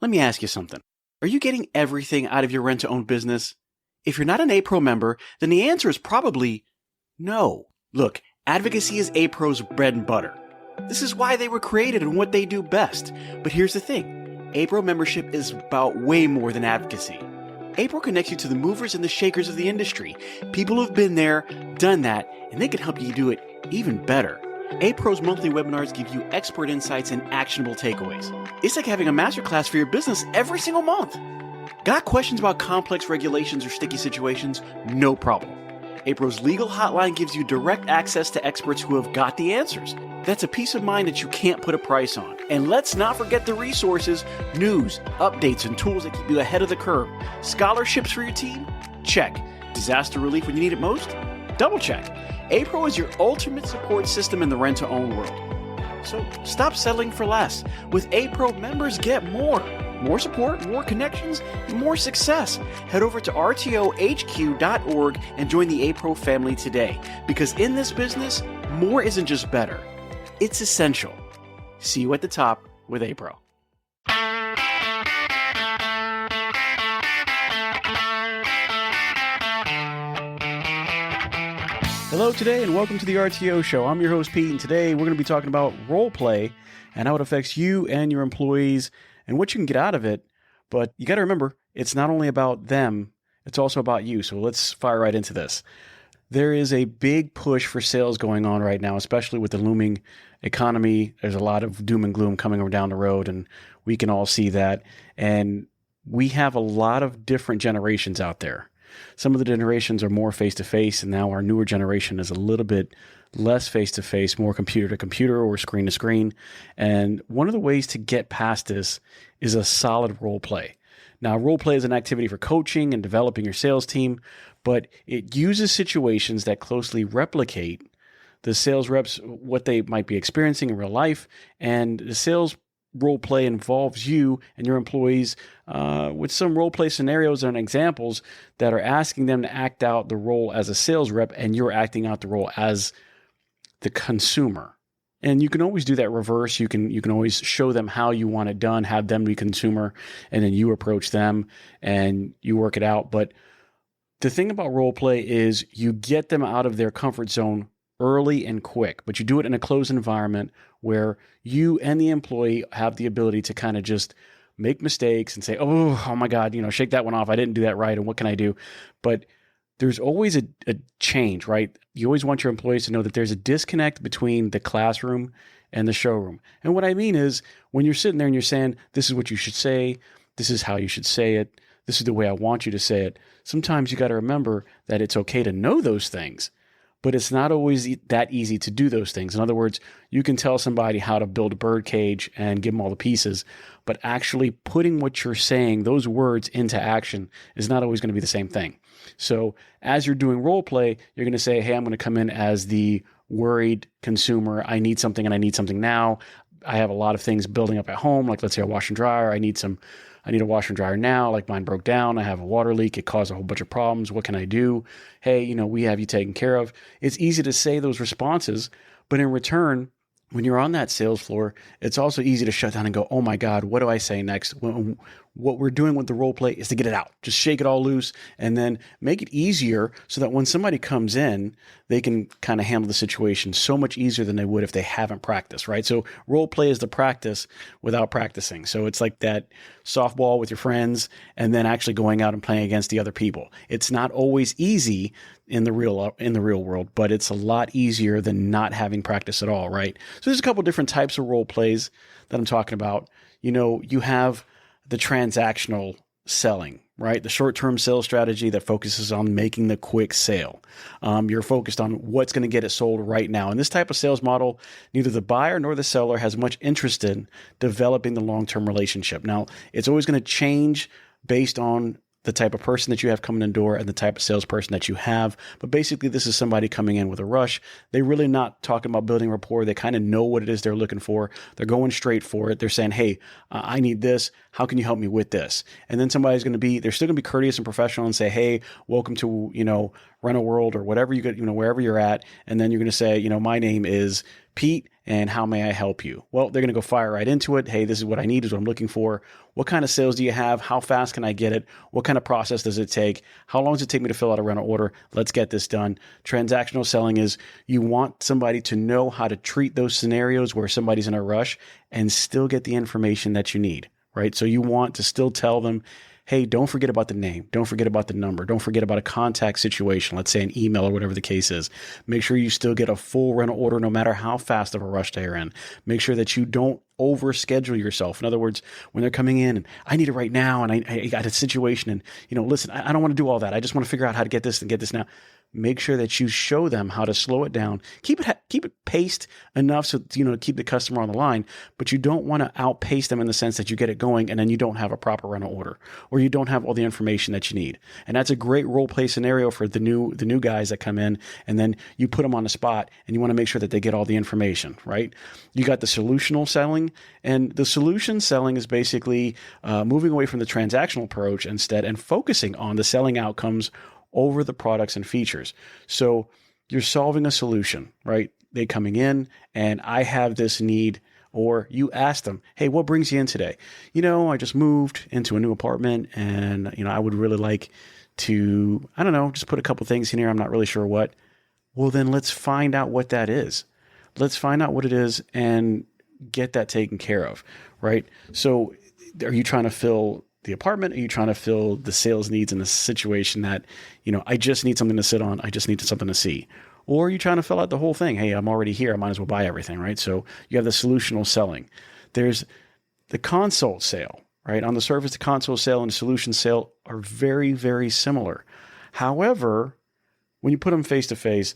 Let me ask you something. Are you getting everything out of your rent-to-own business? If you're not an A-Pro member, then the answer is probably no. Look, advocacy is A-Pro's bread and butter. This is why they were created and what they do best. But here's the thing. A-Pro membership is about way more than advocacy. A-Pro connects you to the movers and the shakers of the industry, people who've been there, done that, and they can help you do it even better. A-Pro's monthly webinars give you expert insights and actionable takeaways. It's like having a masterclass for your business every single month. Got questions about complex regulations or sticky situations? No problem. A-Pro's legal hotline gives you direct access to experts who have got the answers. That's a peace of mind that you can't put a price on. And let's not forget the resources, news, updates, and tools that keep you ahead of the curve. Scholarships for your team? Check. Disaster relief when you need it most? Double check. A-Pro is your ultimate support system in the rent-to-own world. So stop settling for less. With A-Pro, members get more. More support, more connections, and more success. Head over to rtohq.org and join the A-Pro family today. Because in this business, more isn't just better. It's essential. See you at the top with A-Pro. Hello today and welcome to the RTO Show. I'm your host Pete, and today we're going to be talking about role play and how it affects you and your employees and what you can get out of it. But you got to remember, it's not only about them, it's also about you. So let's fire right into this. There is a big push for sales going on right now, especially with the looming economy. There's a lot of doom and gloom coming down the road, and we can all see that. And we have a lot of different generations out there. Some of the generations are more face-to-face, and now our newer generation is a little bit less face-to-face, more computer-to-computer or screen-to-screen. And one of the ways to get past this is a solid role play. Now, role play is an activity for coaching and developing your sales team, but it uses situations that closely replicate the sales reps, what they might be experiencing in real life, and the sales role play involves you and your employees with some role play scenarios and examples that are asking them to act out the role as a sales rep, and you're acting out the role as the consumer. And you can always do that reverse. You can always show them how you want it done, have them be consumer, and then you approach them and you work it out. But the thing about role play is you get them out of their comfort zone early and quick, but you do it in a closed environment where you and the employee have the ability to kind of just make mistakes and say, oh my God, shake that one off. I didn't do that right. And what can I do? But there's always a change, right? You always want your employees to know that there's a disconnect between the classroom and the showroom. And what I mean is when you're sitting there and you're saying, this is what you should say, this is how you should say it, this is the way I want you to say it. Sometimes you got to remember that it's okay to know those things, but it's not always that easy to do those things. In other words, you can tell somebody how to build a bird cage and give them all the pieces, but actually putting what you're saying, those words into action, is not always going to be the same thing. So as you're doing role play, you're going to say, hey, I'm going to come in as the worried consumer. I need something and I need something now. I have a lot of things building up at home, like let's say a washer and dryer. I need a washer and dryer now, like mine broke down. I have a water leak. It caused a whole bunch of problems. What can I do? Hey, we have you taken care of. It's easy to say those responses, but in return, when you're on that sales floor, it's also easy to shut down and go, oh my God, what do I say next? What we're doing with the role play is to get it out. Just shake it all loose and then make it easier so that when somebody comes in, they can kind of handle the situation so much easier than they would if they haven't practiced, right? So role play is the practice without practicing. So it's like that softball with your friends and then actually going out and playing against the other people. It's not always easy in the real world, but it's a lot easier than not having practice at all, right? So there's a couple different types of role plays that I'm talking about. You have the transactional selling, right? The short-term sales strategy that focuses on making the quick sale. You're focused on what's going to get it sold right now. In this type of sales model, neither the buyer nor the seller has much interest in developing the long-term relationship. Now, it's always going to change based on the type of person that you have coming in the door and the type of salesperson that you have. But basically, this is somebody coming in with a rush. They're really not talking about building rapport. They kind of know what it is they're looking for. They're going straight for it. They're saying, hey, I need this. How can you help me with this? And then somebody's going to be, they're still going to be courteous and professional and say, hey, welcome to, Rent a World or whatever you get, wherever you're at. And then you're going to say, my name is Pete, and how may I help you? Well, they're going to go fire right into it. Hey, this is what I need, this is what I'm looking for. What kind of sales do you have? How fast can I get it? What kind of process does it take? How long does it take me to fill out a rental order? Let's get this done. Transactional selling is you want somebody to know how to treat those scenarios where somebody's in a rush and still get the information that you need, right? So you want to still tell them, hey, don't forget about the name. Don't forget about the number. Don't forget about a contact situation, let's say an email or whatever the case is. Make sure you still get a full rental order no matter how fast of a rush they're in. Make sure that you don't overschedule yourself. In other words, when they're coming in and I need it right now and I got a situation and, listen, I don't want to do all that. I just want to figure out how to get this and get this now. Make sure that you show them how to slow it down. Keep it paced enough so to keep the customer on the line, but you don't want to outpace them in the sense that you get it going and then you don't have a proper rental order or you don't have all the information that you need. And that's a great role play scenario for the new guys that come in, and then you put them on the spot and you want to make sure that they get all the information, right? You got the solutional selling, and the solution selling is basically moving away from the transactional approach instead and focusing on the selling outcomes over the products and features. So you're solving a solution, right? They coming in and I have this need, or you ask them, hey, what brings you in today? I just moved into a new apartment and, I would really like to, I don't know, just put a couple things in here. I'm not really sure what. Well, then let's find out what that is. Let's find out what it is and get that taken care of, right? So are you trying to fill the apartment? Are you trying to fill the sales needs in a situation that, I just need something to sit on. I just need something to see. Or are you trying to fill out the whole thing? Hey, I'm already here. I might as well buy everything, right? So you have the solutional selling. There's the consult sale, right? On the surface, the consult sale and the solution sale are very, very similar. However, when you put them face to face,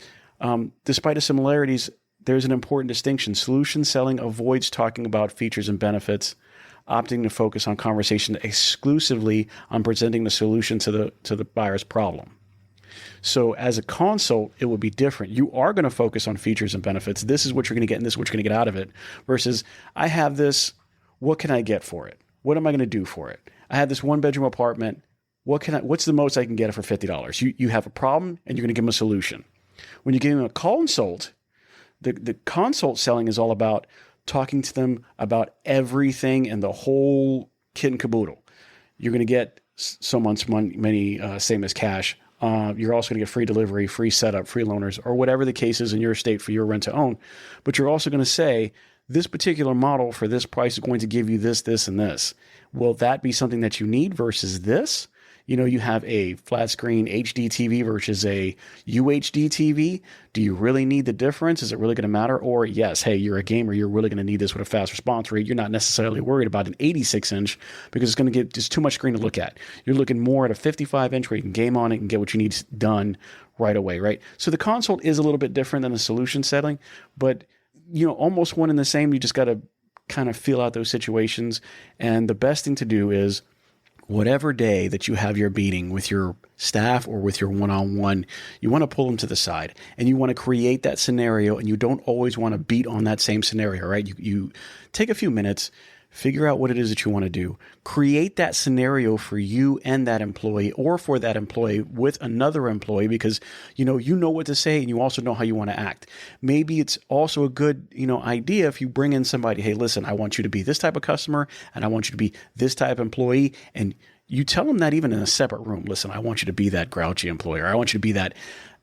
despite the similarities, there's an important distinction. Solution selling avoids talking about features and benefits, opting to focus on conversation exclusively on presenting the solution to the buyer's problem. So as a consult, it will be different. You are going to focus on features and benefits. This is what you're going to get and this is what you're going to get out of it. Versus, I have this, what can I get for it? What am I going to do for it? I have this 1-bedroom apartment. What's the most I can get it for $50? You have a problem and you're going to give them a solution. When you give them a consult, the consult selling is all about talking to them about everything and the whole kit and caboodle. You're going to get so much money, same as cash. You're also going to get free delivery, free setup, free loaners, or whatever the case is in your state for your rent to own. But you're also going to say, this particular model for this price is going to give you this, this, and this. Will that be something that you need versus this? You have a flat screen HD TV versus a UHD TV. Do you really need the difference? Is it really going to matter? Or yes, hey, you're a gamer. You're really going to need this with a fast response rate. You're not necessarily worried about an 86-inch because it's going to get just too much screen to look at. You're looking more at a 55-inch where you can game on it and get what you need done right away, right? So the consult is a little bit different than the solution setting, but almost one and the same. You just got to kind of feel out those situations. And the best thing to do is, whatever day that you have your meeting with your staff or with your one-on-one, you want to pull them to the side and you want to create that scenario, and you don't always want to beat on that same scenario, right? You take a few minutes, figure out what it is that you want to do, create that scenario for you and that employee, or for that employee with another employee, because you know what to say and you also know how you want to act. Maybe it's also a good idea if you bring in somebody, hey, listen, I want you to be this type of customer and I want you to be this type of employee, and you tell them that even in a separate room. Listen, I want you to be that grouchy employer. I want you to be that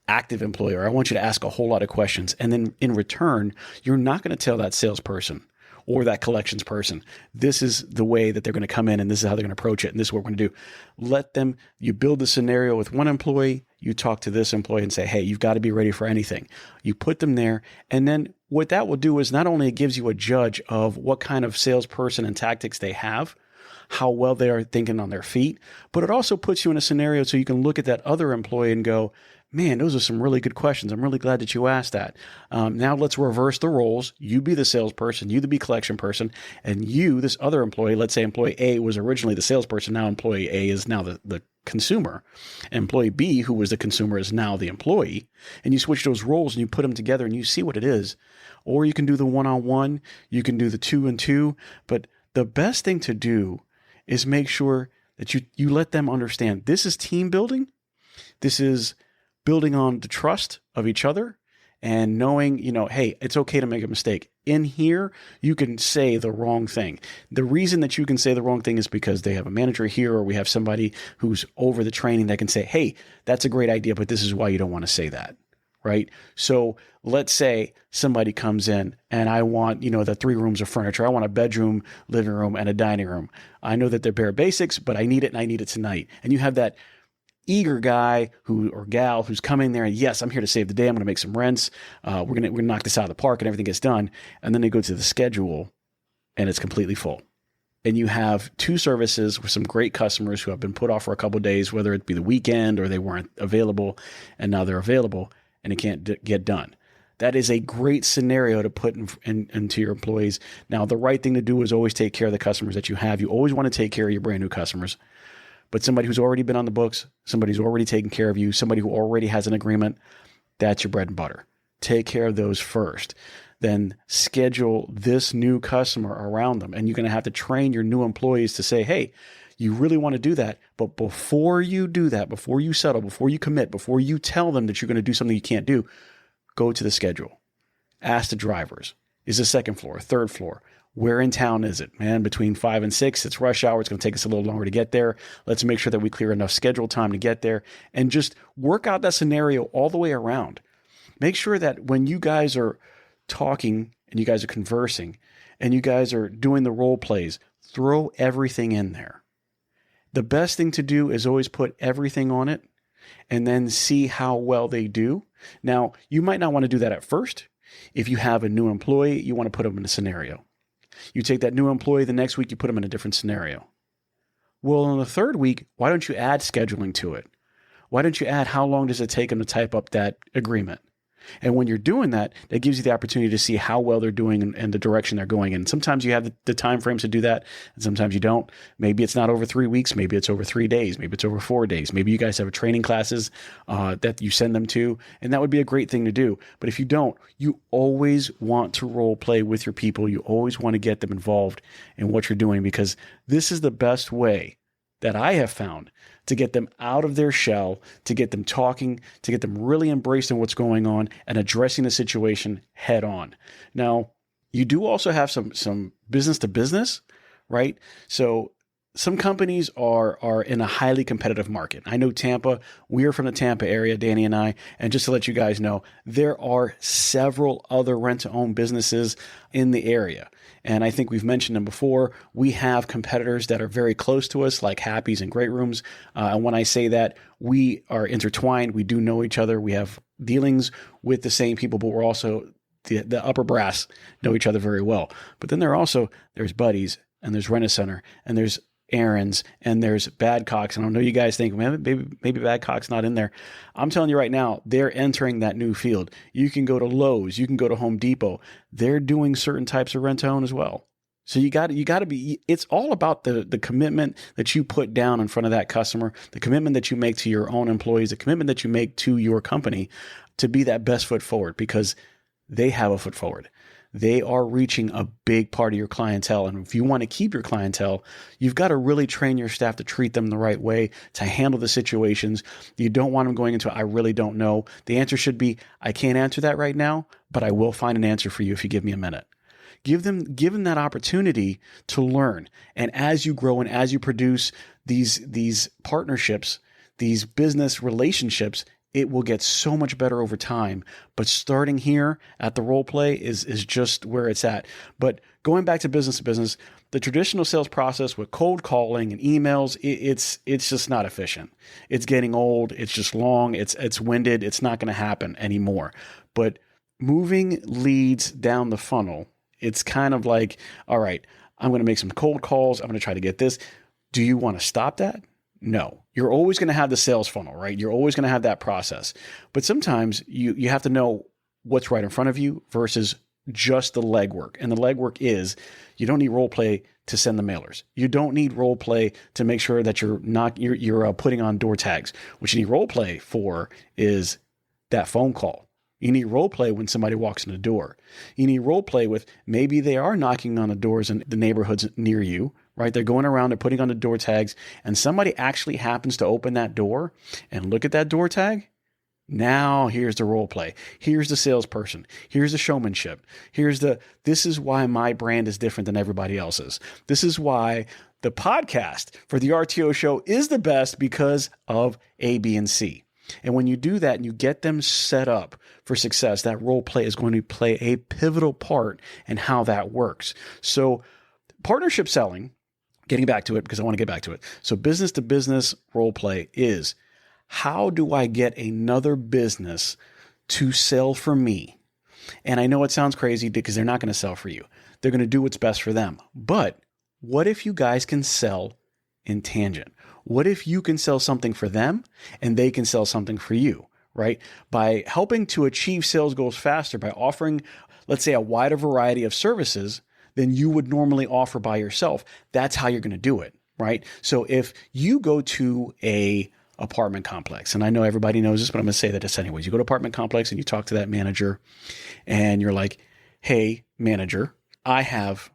active employer. I want you to ask a whole lot of questions. And then in return, you're not going to tell that salesperson or that collections person, this is the way that they're going to come in and this is how they're going to approach it and this is what we're going to do. You build the scenario with one employee, you talk to this employee and say, hey, you've got to be ready for anything. You put them there, and then what that will do is not only it gives you a judge of what kind of salesperson and tactics they have, how well they are thinking on their feet, but it also puts you in a scenario so you can look at that other employee and go, man, those are some really good questions. I'm really glad that you asked that. Now let's reverse the roles. You be the salesperson, you be collection person, and you, this other employee, let's say employee A was originally the salesperson. Now employee A is now the consumer. Employee B, who was the consumer, is now the employee. And you switch those roles and you put them together and you see what it is. Or you can do the one-on-one, you can do the 2-and-2. But the best thing to do is make sure that you let them understand this is team building. This is building on the trust of each other, and knowing, hey, it's okay to make a mistake. In here, you can say the wrong thing. The reason that you can say the wrong thing is because they have a manager here, or we have somebody who's over the training that can say, hey, that's a great idea, but this is why you don't want to say that. Right? So let's say somebody comes in and I want, the 3 rooms of furniture. I want a bedroom, living room, and a dining room. I know that they're bare basics, but I need it and I need it tonight. And you have that eager guy or gal who's coming there and, yes, I'm here to save the day. I'm going to make some rents. We're going to knock this out of the park and everything gets done. And then they go to the schedule and it's completely full. And you have 2 services with some great customers who have been put off for a couple of days, whether it be the weekend or they weren't available and now they're available and it can't get done. That is a great scenario to put into your employees. Now, the right thing to do is always take care of the customers that you have. You always want to take care of your brand new customers. But somebody who's already been on the books, somebody who's already taken care of you, somebody who already has an agreement, that's your bread and butter. Take care of those first. Then schedule this new customer around them. And you're going to have to train your new employees to say, hey, you really want to do that. But before you do that, before you settle, before you commit, before you tell them that you're going to do something you can't do, go to the schedule. Ask the drivers. Is it second floor, third floor? Where in town is it? Man, between 5 and 6, it's rush hour. It's going to take us a little longer to get there. Let's make sure that we clear enough schedule time to get there and just work out that scenario all the way around. Make sure that when you guys are talking and you guys are conversing and you guys are doing the role plays, throw everything in there. The best thing to do is always put everything on it and then see how well they do. Now, you might not want to do that at first. If you have a new employee, you want to put them in a scenario. You take that new employee, the next week you put them in a different scenario. Well, in the third week, why don't you add scheduling to it? Why don't you add how long does it take them to type up that agreement? And when you're doing that, that gives you the opportunity to see how well they're doing and the direction they're going in. Sometimes you have the time frames to do that, and sometimes you don't. Maybe it's not over 3 weeks. Maybe it's over 3 days. Maybe it's over 4 days. Maybe you guys have training classes that you send them to, and that would be a great thing to do. But if you don't, you always want to role play with your people. You always want to get them involved in what you're doing, because this is the best way that I have found to get them out of their shell, to get them talking, to get them really embracing what's going on and addressing the situation head on. Now, you do also have some business to business, right? So some companies are in a highly competitive market. I know Tampa, we are from the Tampa area, Danny and I, and just to let you guys know, there are several other rent-to-own businesses in the area. And I think we've mentioned them before. We have competitors that are very close to us, like Happy's and Great Rooms. And when I say that, we are intertwined. We do know each other. We have dealings with the same people, but we're also the upper brass know each other very well. But then there's Buddies, and there's Rent-A-Center, and there's Aaron's, and there's Badcock's. And I know you guys think, man, maybe Badcock's not in there. I'm telling you right now, they're entering that new field. You can go to Lowe's, you can go to Home Depot. They're doing certain types of rent-to-own as well. So you got to be, it's all about the commitment that you put down in front of that customer, the commitment that you make to your own employees, the commitment that you make to your company to be that best foot forward, because they have a foot forward. They are reaching a big part of your clientele. And if you want to keep your clientele, you've got to really train your staff to treat them the right way, to handle the situations. You don't want them going into, I really don't know. The answer should be, I can't answer that right now, but I will find an answer for you if you give me a minute. Give them that opportunity to learn. And as you grow and as you produce these partnerships, these business relationships, it will get so much better over time. But starting here at the role play is just where it's at. But going back to business, the traditional sales process with cold calling and emails, it's just not efficient. It's getting old. It's just long. It's winded. It's not going to happen anymore. But moving leads down the funnel, it's kind of like, all right, I'm going to make some cold calls. I'm going to try to get this. Do you want to stop that? No, you're always going to have the sales funnel, right? You're always going to have that process. But sometimes you have to know what's right in front of you versus just the legwork. And the legwork is you don't need role play to send the mailers. You don't need role play to make sure that you're putting on door tags. What you need role play for is that phone call. You need role play when somebody walks in the door. You need role play with maybe they are knocking on the doors in the neighborhoods near you, right? They're going around, they're putting on the door tags, and somebody actually happens to open that door and look at that door tag. Now here's the role play. Here's the salesperson. Here's the showmanship. This is why my brand is different than everybody else's. This is why the podcast for the RTO show is the best because of A, B, and C. And when you do that and you get them set up for success, that role play is going to play a pivotal part in how that works. So partnership selling, getting back to it because I want to get back to it. So business to business role play is, how do I get another business to sell for me? And I know it sounds crazy because they're not going to sell for you. They're going to do what's best for them. But what if you guys can sell in tangent? What if you can sell something for them and they can sell something for you, right? By helping to achieve sales goals faster, by offering, let's say, a wider variety of services than you would normally offer by yourself. That's how you're going to do it, right? So if you go to a apartment complex, and I know everybody knows this, but I'm going to say that just anyways. You go to apartment complex and you talk to that manager and you're like, hey, manager, I have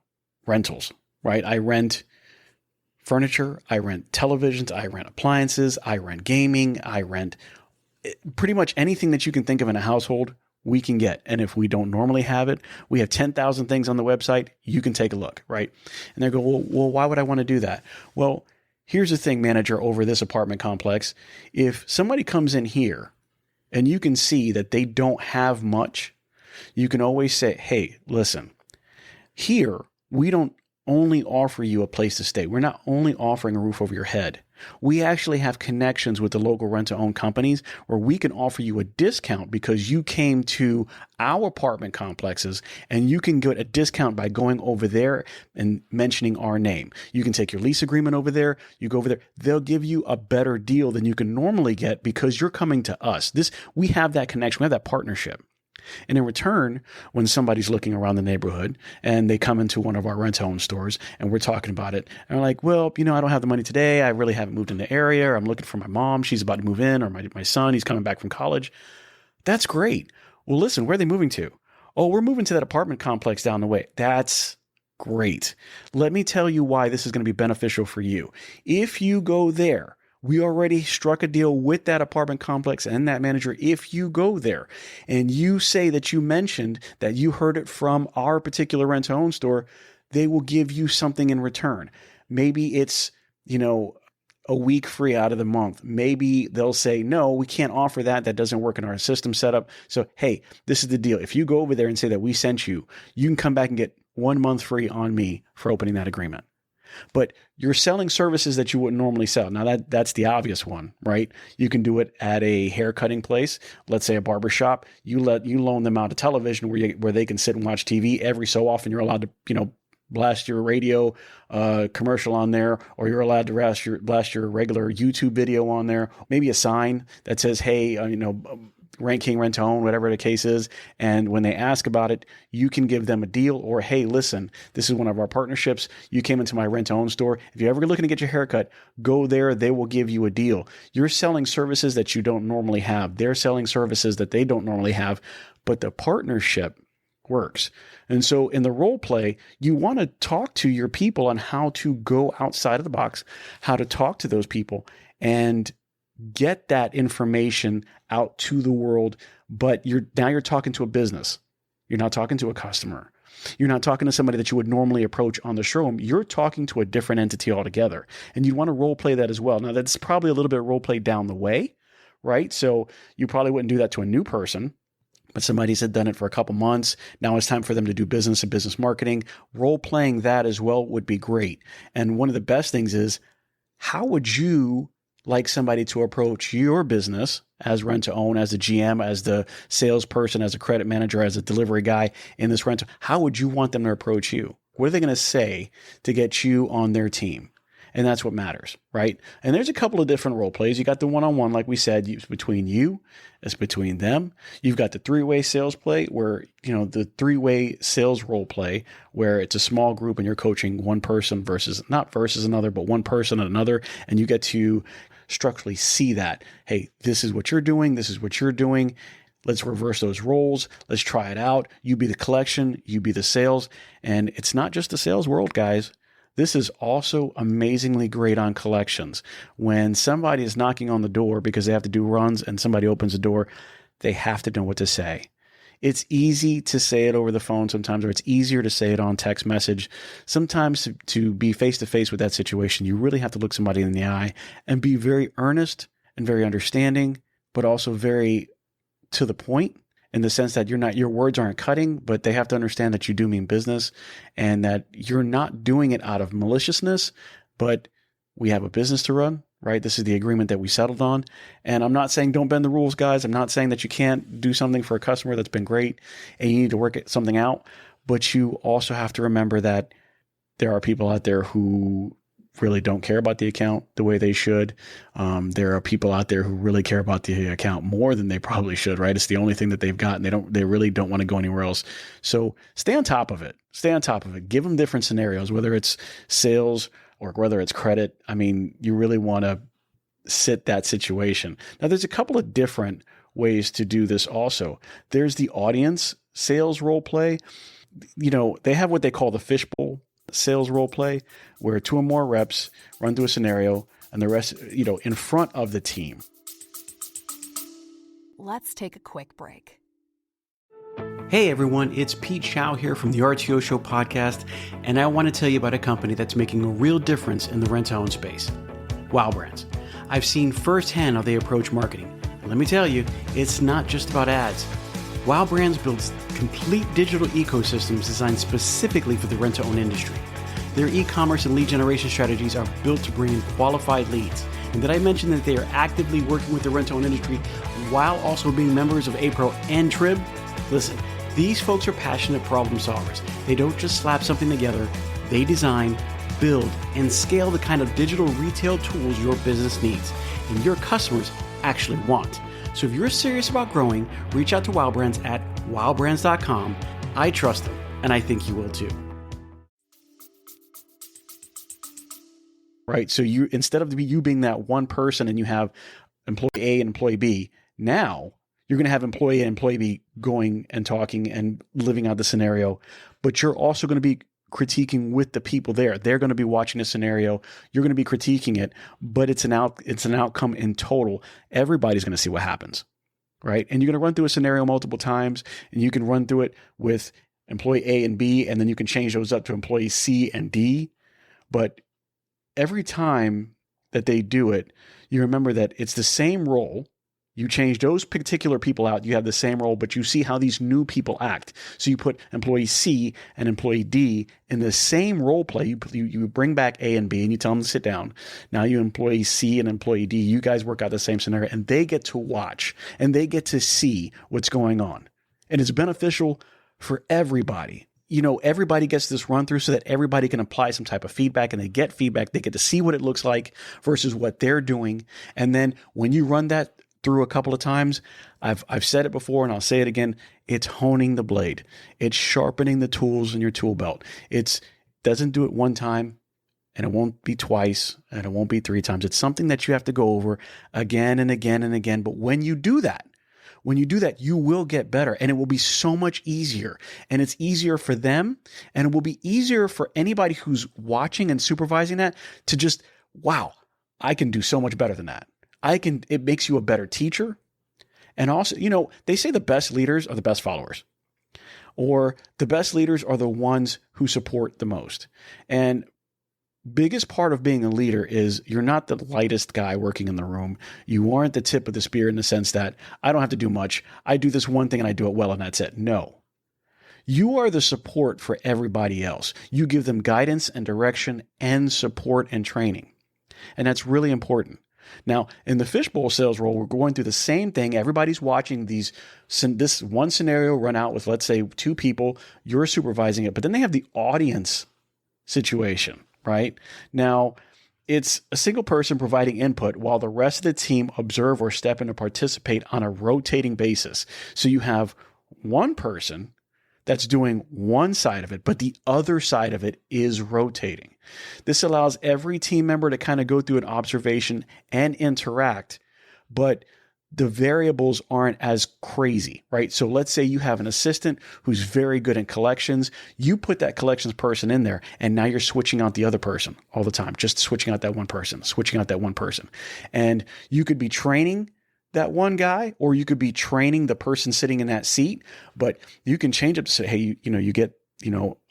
rentals, right? I rent furniture, I rent televisions, I rent appliances, I rent gaming, I rent pretty much anything that you can think of in a household, we can get. And if we don't normally have it, we have 10,000 things on the website. You can take a look, right? And they go, well, why would I want to do that? Well, here's the thing, manager, over this apartment complex. If somebody comes in here and you can see that they don't have much, you can always say, hey, listen, here, we don't only offer you a place to stay. We're not only offering a roof over your head. We actually have connections with the local rent-to-own companies where we can offer you a discount because you came to our apartment complexes, and you can get a discount by going over there and mentioning our name. You can take your lease agreement over there. You go over there. They'll give you a better deal than you can normally get because you're coming to us. We have that connection. We have that partnership. And in return, when somebody's looking around the neighborhood and they come into one of our rent-to-own stores and we're talking about it, and they're like, well, I don't have the money today. I really haven't moved in the area. Or I'm looking for my mom. She's about to move in. Or my son, he's coming back from college. That's great. Well, listen, where are they moving to? Oh, we're moving to that apartment complex down the way. That's great. Let me tell you why this is going to be beneficial for you. If you go there, we already struck a deal with that apartment complex and that manager. If you go there and you say that you mentioned that you heard it from our particular rent-to-own store, they will give you something in return. Maybe it's, a week free out of the month. Maybe they'll say, no, we can't offer that. That doesn't work in our system setup. So, hey, this is the deal. If you go over there and say that we sent you, you can come back and get 1 month free on me for opening that agreement. But you're selling services that you wouldn't normally sell. Now that's the obvious one, right? You can do it at a hair cutting place, let's say a barber shop. You loan them out a television where they can sit and watch TV. Every so often you're allowed to, blast your radio commercial on there, or you're allowed to blast your regular YouTube video on there. Maybe a sign that says, hey, Rent King, Rent to Own, whatever the case is. And when they ask about it, you can give them a deal, or, hey, listen, this is one of our partnerships. You came into my Rent to Own store. If you're ever looking to get your haircut, go there. They will give you a deal. You're selling services that you don't normally have. They're selling services that they don't normally have, but the partnership works. And so in the role play, you want to talk to your people on how to go outside of the box, how to talk to those people and get that information out to the world. But now you're talking to a business. You're not talking to a customer. You're not talking to somebody that you would normally approach on the showroom. You're talking to a different entity altogether. And you want to role play that as well. Now, that's probably a little bit of role play down the way, right? So you probably wouldn't do that to a new person, but somebody's had done it for a couple months. Now it's time for them to do business and business marketing. Role playing that as well would be great. And one of the best things is, how would you like somebody to approach your business as rent to own, as the GM, as the salesperson, as a credit manager, as a delivery guy in this rent? How would you want them to approach you? What are they going to say to get you on their team? And that's what matters, right? And there's a couple of different role plays. You got the one-on-one, like we said, it's between you, it's between them. You've got the three-way sales play where, the three-way sales role play where it's a small group and you're coaching one person not versus another, but one person and another. And you get to structurally see that, hey, this is what you're doing. This is what you're doing. Let's reverse those roles. Let's try it out. You be the collection, you be the sales. And it's not just the sales world, guys. This is also amazingly great on collections. When somebody is knocking on the door because they have to do runs and somebody opens the door, they have to know what to say. It's easy to say it over the phone sometimes, or it's easier to say it on text message. Sometimes to be face to face with that situation, you really have to look somebody in the eye and be very earnest and very understanding, but also very to the point, in the sense that your words aren't cutting, but they have to understand that you do mean business and that you're not doing it out of maliciousness, but we have a business to run, right? This is the agreement that we settled on. And I'm not saying don't bend the rules, guys. I'm not saying that you can't do something for a customer that's been great and you need to work something out, but you also have to remember that there are people out there who really don't care about the account the way they should. There are people out there who really care about the account more than they probably should, right? It's the only thing that they've got, and they really don't want to go anywhere else. So stay on top of it. Stay on top of it. Give them different scenarios, whether it's sales or whether it's credit. I mean, you really want to sit that situation. Now, there's a couple of different ways to do this also. There's the audience sales role play. They have what they call the fishbowl sales role play, where 2 or more reps run through a scenario and the rest, in front of the team. Let's take a quick break. Hey everyone, it's Pete Chow here from the RTO Show podcast, and I want to tell you about a company that's making a real difference in the rent-to-own space, Wow Brands. I've seen firsthand how they approach marketing, and let me tell you, it's not just about ads. Wow Brands builds complete digital ecosystems designed specifically for the rent-to-own industry. Their e-commerce and lead generation strategies are built to bring in qualified leads. And did I mention that they are actively working with the rent-to-own industry while also being members of APRO and TRIB? Listen, these folks are passionate problem solvers. They don't just slap something together. They design, build, and scale the kind of digital retail tools your business needs and your customers actually want. So if you're serious about growing, reach out to Wow Brands at wowbrands.com. I trust them, and I think you will too. Right? So instead of you being that one person and you have employee A and employee B, now you're going to have employee A and employee B going and talking and living out the scenario, but you're also going to be critiquing with the people there. They're going to be watching a scenario. You're going to be critiquing it, but it's an outcome in total. Everybody's going to see what happens, right? And you're going to run through a scenario multiple times, and you can run through it with employee A and B, and then you can change those up to employee C and D. But every time that they do it, you remember that it's the same role. You change those particular people out, you have the same role, but you see how these new people act. So you put employee C and employee D in the same role play. You bring back A and B and you tell them to sit down. Now you employee C and employee D, you guys work out the same scenario and they get to watch and they get to see what's going on. And it's beneficial for everybody. Everybody gets this run through so that everybody can apply some type of feedback and they get feedback. They get to see what it looks like versus what they're doing. And then when you run that through a couple of times, I've said it before and I'll say it again, it's honing the blade. It's sharpening the tools in your tool belt. It doesn't do it one time and it won't be twice and it won't be 3 times. It's something that you have to go over again and again and again. But when you do that, you will get better and it will be so much easier, and it's easier for them and it will be easier for anybody who's watching and supervising that to just, wow, I can do so much better than that. It makes you a better teacher. And also, they say the best leaders are the best followers, or the best leaders are the ones who support the most. And biggest part of being a leader is you're not the lightest guy working in the room. You aren't the tip of the spear in the sense that I don't have to do much. I do this one thing and I do it well and that's it. No. You are the support for everybody else. You give them guidance and direction and support and training. And that's really important. Now, in the fishbowl sales role, we're going through the same thing. Everybody's watching this one scenario run out with, let's say, 2 people. You're supervising it, but then they have the audience situation, right? Now, it's a single person providing input while the rest of the team observe or step in to participate on a rotating basis. So you have one person that's doing one side of it, but the other side of it is rotating. This allows every team member to kind of go through an observation and interact, but the variables aren't as crazy, right? So let's say you have an assistant who's very good in collections. You put that collections person in there, and now you're switching out the other person all the time, just switching out that one person, switching out that one person. And you could be training that one guy, or you could be training the person sitting in that seat, but you can change it to say, hey, you get,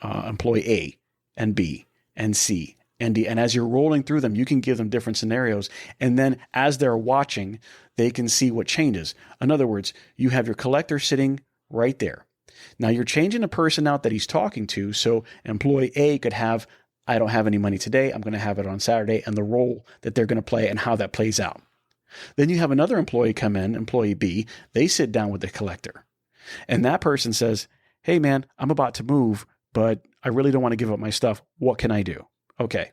employee A and B and C and D. And as you're rolling through them, you can give them different scenarios. And then as they're watching, they can see what changes. In other words, you have your collector sitting right there. Now you're changing the person out that he's talking to. So employee A could have, I don't have any money today. I'm going to have it on Saturday, and the role that they're going to play and how that plays out. Then you have another employee come in, employee B. They sit down with the collector. And that person says, hey, man, I'm about to move, but I really don't want to give up my stuff. What can I do? Okay,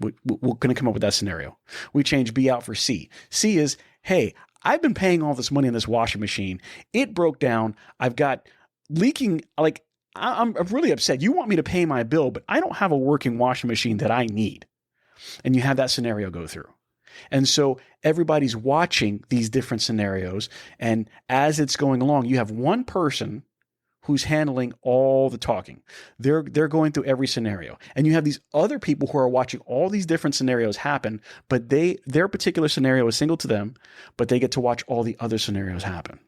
we're going to come up with that scenario. We change B out for C. C is, hey, I've been paying all this money in this washing machine. It broke down. I've got leaking, I'm really upset. You want me to pay my bill, but I don't have a working washing machine that I need. And you have that scenario go through. And so everybody's watching these different scenarios. And as it's going along, you have one person who's handling all the talking. They're going through every scenario. And you have these other people who are watching all these different scenarios happen, but their particular scenario is single to them, but they get to watch all the other scenarios happen.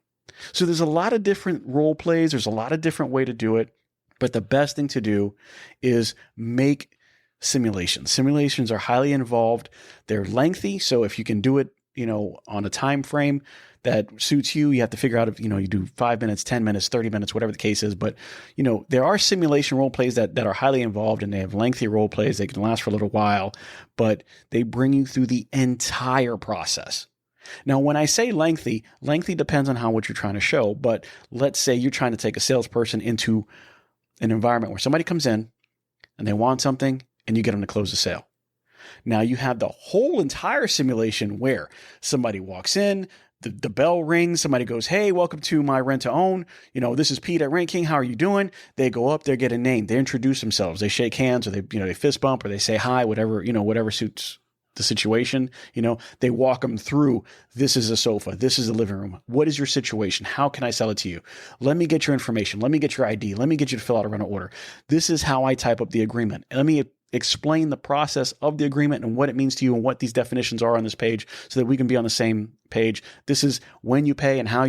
So there's a lot of different role plays. There's a lot of different way to do it. But the best thing to do is make simulations. Simulations are highly involved. They're lengthy. So if you can do it, on a time frame that suits you, you have to figure out if, you do 5 minutes, 10 minutes, 30 minutes, whatever the case is. But, there are simulation role plays that are highly involved, and they have lengthy role plays. They can last for a little while, but they bring you through the entire process. Now, when I say lengthy depends on what you're trying to show. But let's say you're trying to take a salesperson into an environment where somebody comes in and they want something, and you get them to close the sale. Now you have the whole entire simulation where somebody walks in, the bell rings, somebody goes, hey, welcome to my rent to own. This is Pete at Rent King. How are you doing? They go up, they get a name, they introduce themselves, they shake hands, or they fist bump, or they say hi, whatever suits the situation. They walk them through. This is a sofa. This is a living room. What is your situation? How can I sell it to you? Let me get your information. Let me get your ID. Let me get you to fill out a rental order. This is how I type up the agreement. Let me explain the process of the agreement and what it means to you and what these definitions are on this page so that we can be on the same page. This is when you pay and how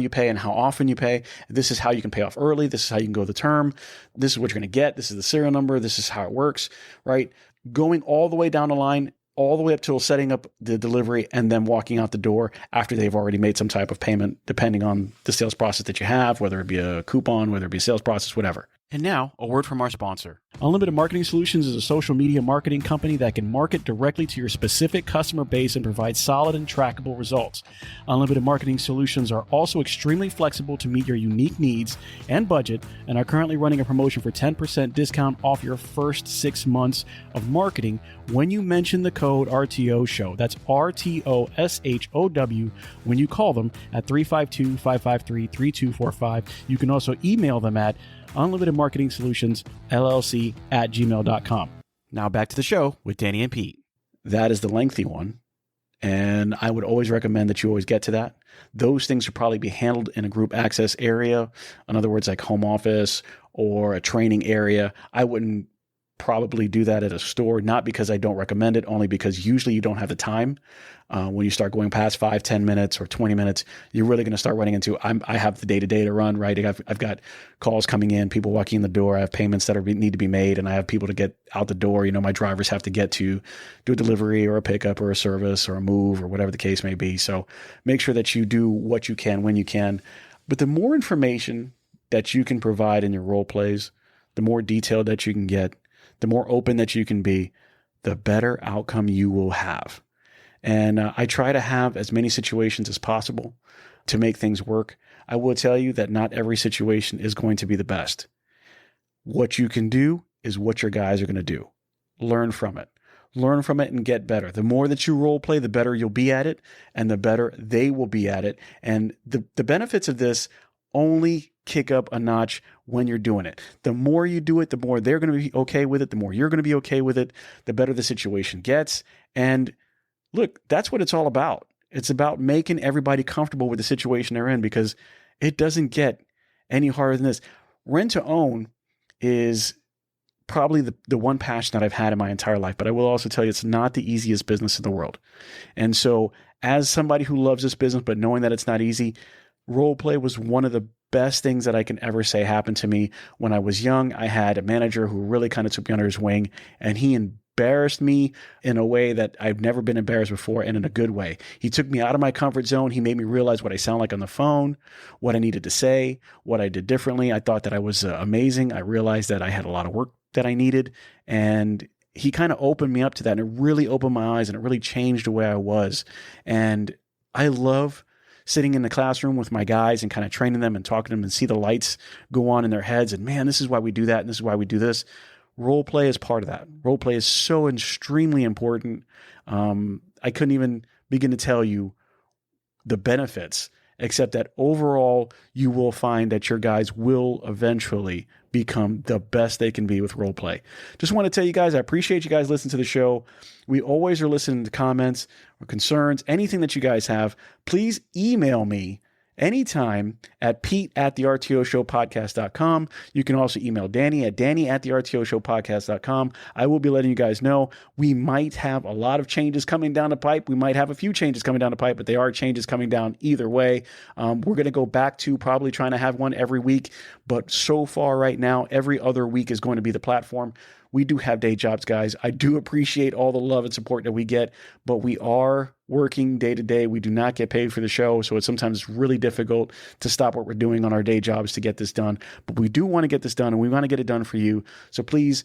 often you pay. This is how you can pay off early. This is how you can go the term. This is what you're going to get. This is the serial number. This is how it works, right? Going all the way down the line, all the way up till setting up the delivery and then walking out the door after they've already made some type of payment, depending on the sales process that you have, whether it be a coupon, whether it be a sales process, whatever. And now, a word from our sponsor. Unlimited Marketing Solutions is a social media marketing company that can market directly to your specific customer base and provide solid and trackable results. Unlimited Marketing Solutions are also extremely flexible to meet your unique needs and budget, and are currently running a promotion for 10% discount off your first 6 months of marketing when you mention the code RTO Show. That's RTOSHOW when you call them at 352-553-3245. You can also email them at unlimitedmarketingsolutions@gmail.com. Now back to the show with Danny and Pete. That is the lengthy one. And I would always recommend that you always get to that. Those things should probably be handled in a group access area. In other words, like home office or a training area. I wouldn't probably do that at a store, not because I don't recommend it, only because usually you don't have the time. When you start going past 5, 10 minutes or 20 minutes, you're really going to start running into, I have the day-to-day to run, right? I've got calls coming in, people walking in the door. I have payments that need to be made, and I have people to get out the door. My drivers have to get to do a delivery or a pickup or a service or a move or whatever the case may be. So make sure that you do what you can when you can. But the more information that you can provide in your role plays, the more detailed that you can get, the more open that you can be, the better outcome you will have. And I try to have as many situations as possible to make things work. I will tell you that not every situation is going to be the best. What you can do is what your guys are going to do. Learn from it. Learn from it and get better. The more that you role play, the better you'll be at it, and the better they will be at it. And the benefits of this only kick up a notch when you're doing it. The more you do it, the more they're going to be okay with it. The more you're going to be okay with it, the better the situation gets. And look, that's what it's all about. It's about making everybody comfortable with the situation they're in, because it doesn't get any harder than this. Rent to own is probably the one passion that I've had in my entire life, but I will also tell you it's not the easiest business in the world. And so as somebody who loves this business, but knowing that it's not easy, role play was one of the best things that I can ever say happened to me. When I was young, I had a manager who really kind of took me under his wing, and he embarrassed me in a way that I've never been embarrassed before, and in a good way. He took me out of my comfort zone. He made me realize what I sound like on the phone, what I needed to say, what I did differently. I thought that I was amazing. I realized that I had a lot of work that I needed, and he kind of opened me up to that, and it really opened my eyes, and it really changed the way I was. And I love sitting in the classroom with my guys and kind of training them and talking to them and see the lights go on in their heads. And man, this is why we do that. And this is why we do this. Role play is part of that. Role play is so extremely important. I couldn't even begin to tell you the benefits, except that overall, you will find that your guys will eventually become the best they can be with role play. Just want to tell you guys, I appreciate you guys listening to the show. We always are listening to comments or concerns, anything that you guys have. Please email me anytime at pete@thertoshowpodcast.com. You can also email Danny at danny@thertoshowpodcast.com. I will be letting you guys know we might have a lot of changes coming down the pipe. We might have a few changes coming down the pipe, but they are changes coming down either way. We're going to go back to probably trying to have one every week, but so far right now, every other week is going to be the platform. We do have day jobs, guys. I do appreciate all the love and support that we get, but we are working day to day. We do not get paid for the show, so it's sometimes really difficult to stop what we're doing on our day jobs to get this done. But we do want to get this done, and we want to get it done for you. So please,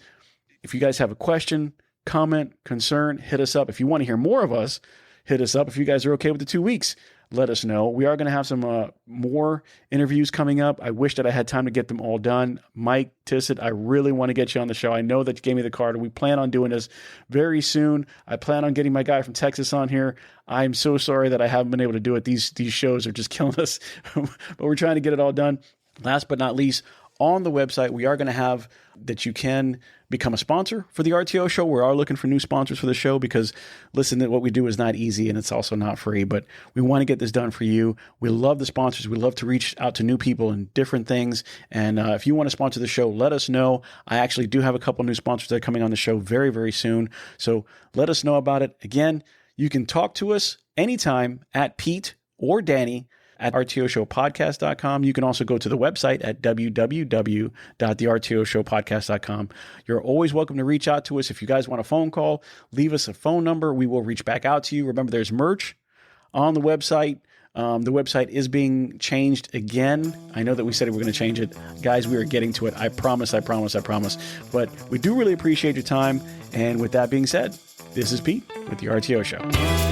if you guys have a question, comment, concern, hit us up. If you want to hear more of us, hit us up. If you guys are okay with the 2 weeks, let us know. We are going to have some more interviews coming up. I wish that I had time to get them all done. Mike Tissett, I really want to get you on the show. I know that you gave me the card, and we plan on doing this very soon. I plan on getting my guy from Texas on here. I'm so sorry that I haven't been able to do it. These shows are just killing us, but we're trying to get it all done. Last but not least, on the website, we are going to have that you can become a sponsor for the RTO show. We are looking for new sponsors for the show because, listen, what we do is not easy, and it's also not free, but we want to get this done for you. We love the sponsors. We love to reach out to new people and different things. And if you want to sponsor the show, let us know. I actually do have a couple new sponsors that are coming on the show very, very soon. So let us know about it. Again, you can talk to us anytime at Pete or Danny at rtoshowpodcast.com. You can also go to the website at www.thertoshowpodcast.com. You're always welcome to reach out to us. If you guys want a phone call, leave us a phone number. We will reach back out to you. Remember, there's merch on the website. The website is being changed again. I know that we said we were going to change it. Guys, we are getting to it. I promise. But we do really appreciate your time. And with that being said, this is Pete with the RTO Show.